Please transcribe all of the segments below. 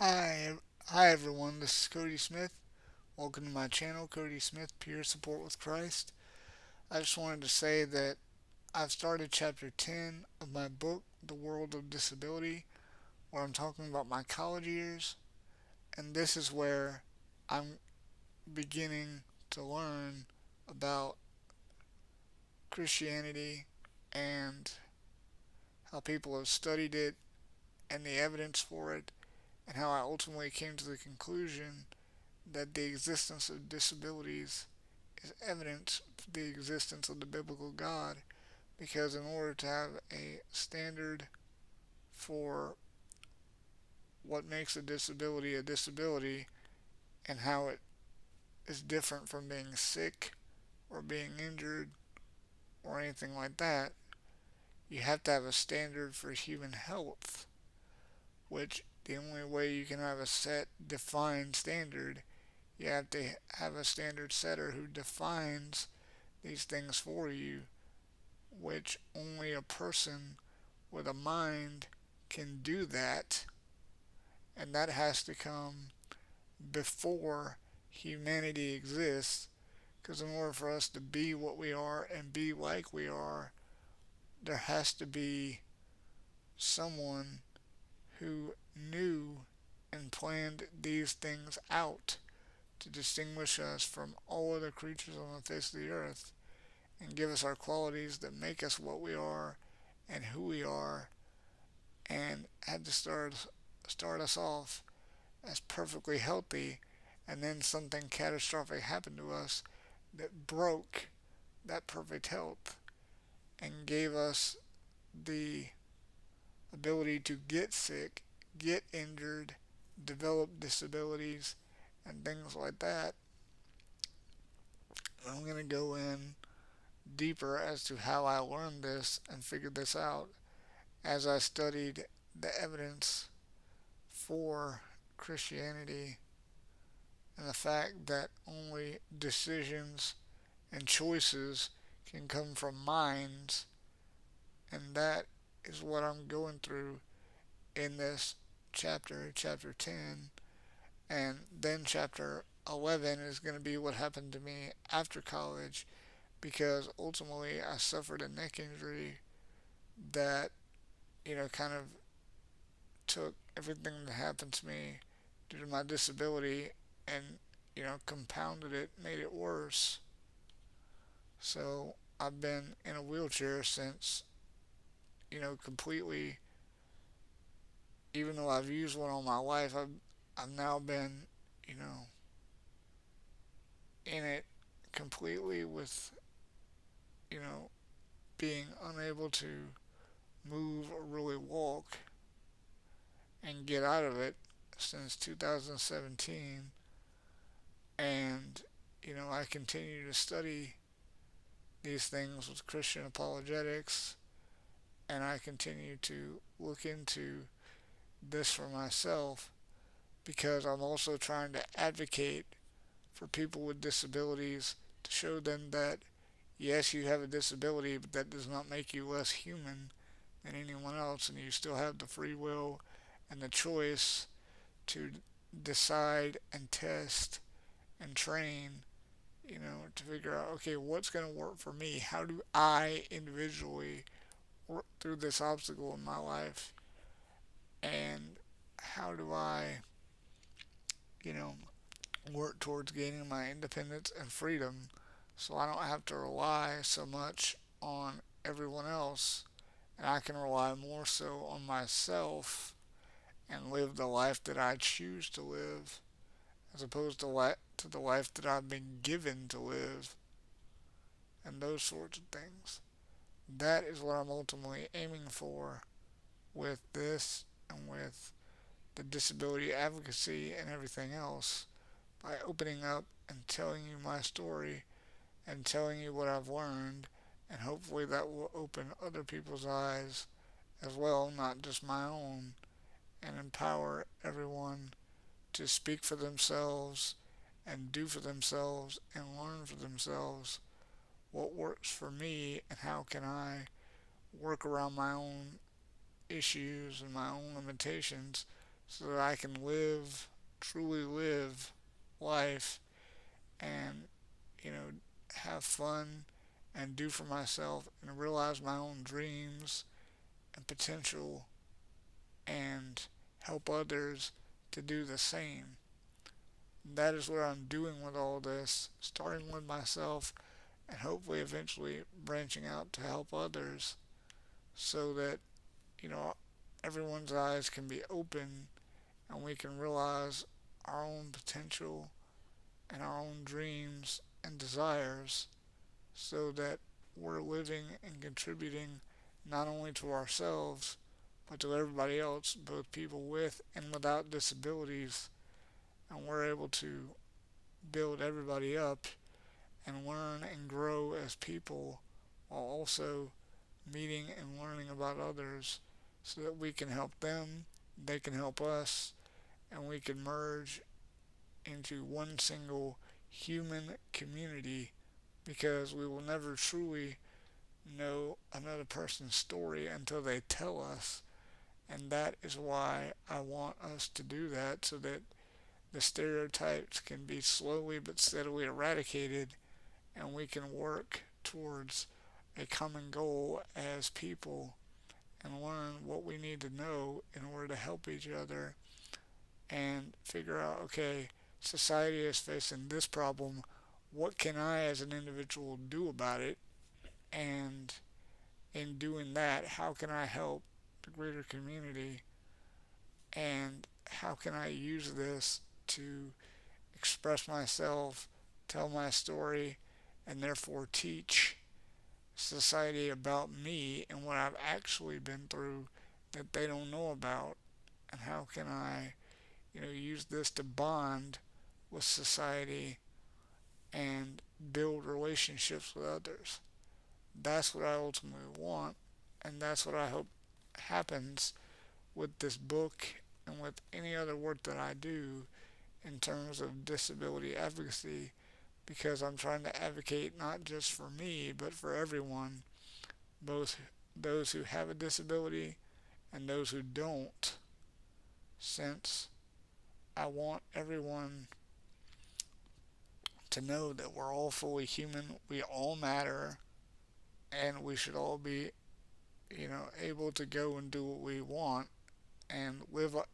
Hi, hi everyone. This is Cody Smith. Welcome to my channel, Cody Smith Peer Support with Christ. I just wanted to say that I've started chapter 10 of my book, The World of Disability, where I'm talking about my college years, and this is where I'm beginning to learn about Christianity and how people have studied it and the evidence for it, and how I ultimately came to the conclusion that the existence of disabilities is evidence for the existence of the biblical God, because in order to have a standard for what makes a disability and how it is different from being sick or being injured or anything like that, you have to have a standard for human health, which the only way you can have a set defined standard, you have to have a standard setter who defines these things for you, which only a person with a mind can do that, and that has to come before humanity exists. Because in order for us to be what we are and be like we are, there has to be someone who knew and planned these things out to distinguish us from all other creatures on the face of the earth and give us our qualities that make us what we are and who we are, and had to start us off as perfectly healthy, and then something catastrophic happened to us that broke that perfect health and gave us the ability to get sick, get injured, develop disabilities, and things like that. I'm going to go in deeper as to how I learned this and figured this out as I studied the evidence for Christianity and the fact that only decisions and choices can come from minds, and that is what I'm going through in this chapter 10, and then chapter 11 is going to be what happened to me after college, because ultimately I suffered a neck injury that, kind of took everything that happened to me due to my disability and, compounded it, made it worse. So I've been in a wheelchair since, completely, even though I've used one all my life, I've now been, you know, in it completely with, you know, being unable to move or really walk and get out of it since 2017. And, I continue to study these things with Christian apologetics, and I continue to look into this for myself because I'm also trying to advocate for people with disabilities to show them that yes, you have a disability, but that does not make you less human than anyone else, and you still have the free will and the choice to decide and test and train, to figure out, okay, what's going to work for me? How do I individually work through this obstacle in my life? And how do I, you know, work towards gaining my independence and freedom so I don't have to rely so much on everyone else, and I can rely more so on myself and live the life that I choose to live as opposed to the life that I've been given to live, and those sorts of things. That is what I'm ultimately aiming for with this and with the disability advocacy and everything else, by opening up and telling you my story and telling you what I've learned, and hopefully that will open other people's eyes as well, not just my own, and empower everyone to speak for themselves and do for themselves and learn for themselves what works for me and how can I work around my own issues and my own limitations so that I can live, truly live life and, you know, have fun and do for myself and realize my own dreams and potential and help others to do the same. That is what I'm doing with all this, starting with myself and hopefully eventually branching out to help others so that, you know, everyone's eyes can be open and we can realize our own potential and our own dreams and desires so that we're living and contributing not only to ourselves but to everybody else, both people with and without disabilities, and we're able to build everybody up and learn and grow as people while also meeting and learning about others so that we can help them, they can help us, and we can merge into one single human community because we will never truly know another person's story until they tell us. And that is why I want us to do that so that the stereotypes can be slowly but steadily eradicated and we can work towards a common goal as people and learn what we need to know in order to help each other and figure out, okay, society is facing this problem. What can I as an individual do about it? And in doing that, how can I help the greater community? And how can I use this to express myself, tell my story, and therefore teach society about me and what I've actually been through that they don't know about? And how can I, use this to bond with society and build relationships with others? That's what I ultimately want, and that's what I hope happens with this book and with any other work that I do in terms of disability advocacy, because I'm trying to advocate not just for me but for everyone, both those who have a disability and those who don't, since I want everyone to know that we're all fully human, we all matter, and we should all be, able to go and do what we want and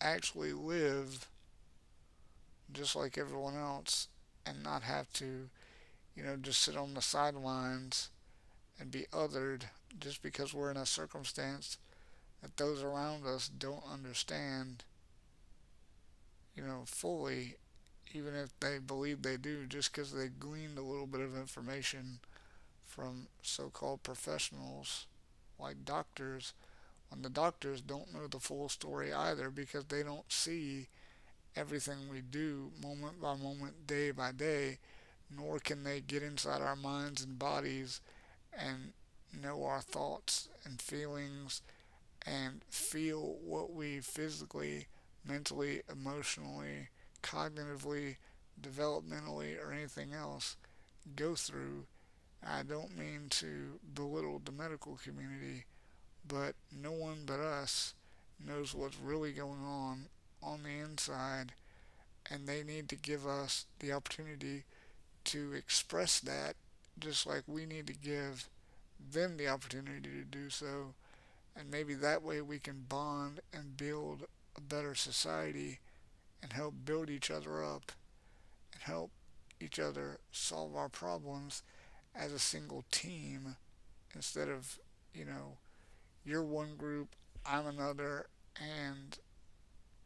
actually live just like everyone else and not have to, just sit on the sidelines and be othered just because we're in a circumstance that those around us don't understand, fully, even if they believe they do, just because they gleaned a little bit of information from so called professionals like doctors, when the doctors don't know the full story either because they don't see everything we do moment by moment, day by day, nor can they get inside our minds and bodies and know our thoughts and feelings and feel what we physically, mentally, emotionally, cognitively, developmentally, or anything else go through. I don't mean to belittle the medical community, but no one but us knows what's really going on the inside, and they need to give us the opportunity to express that just like we need to give them the opportunity to do so. And maybe that way we can bond and build a better society and help build each other up and help each other solve our problems as a single team instead of, you know, you're one group, I'm another, and,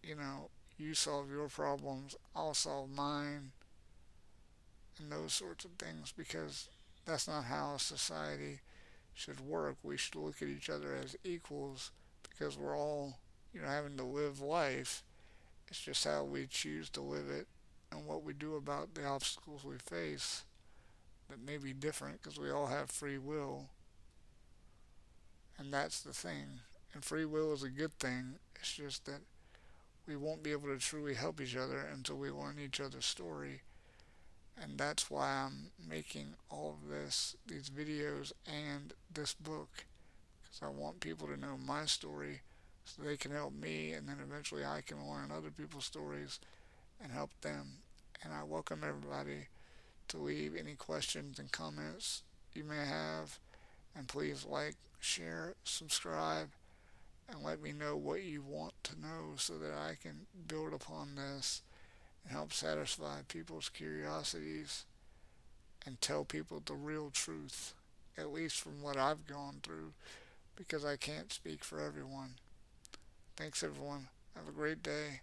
you know, you solve your problems, I'll solve mine, and those sorts of things, because that's not how society should work. We should look at each other as equals because we're all, having to live life. It's just how we choose to live it and what we do about the obstacles we face that may be different because we all have free will, and that's the thing. And free will is a good thing. It's just that we won't be able to truly help each other until we learn each other's story. And that's why I'm making all of these videos and this book, because I want people to know my story so they can help me, and then eventually I can learn other people's stories and help them. And I welcome everybody to leave any questions and comments you may have, and please like, share, subscribe, and let me know what you want to know so that I can build upon this and help satisfy people's curiosities and tell people the real truth, at least from what I've gone through, because I can't speak for everyone. Thanks, everyone. Have a great day.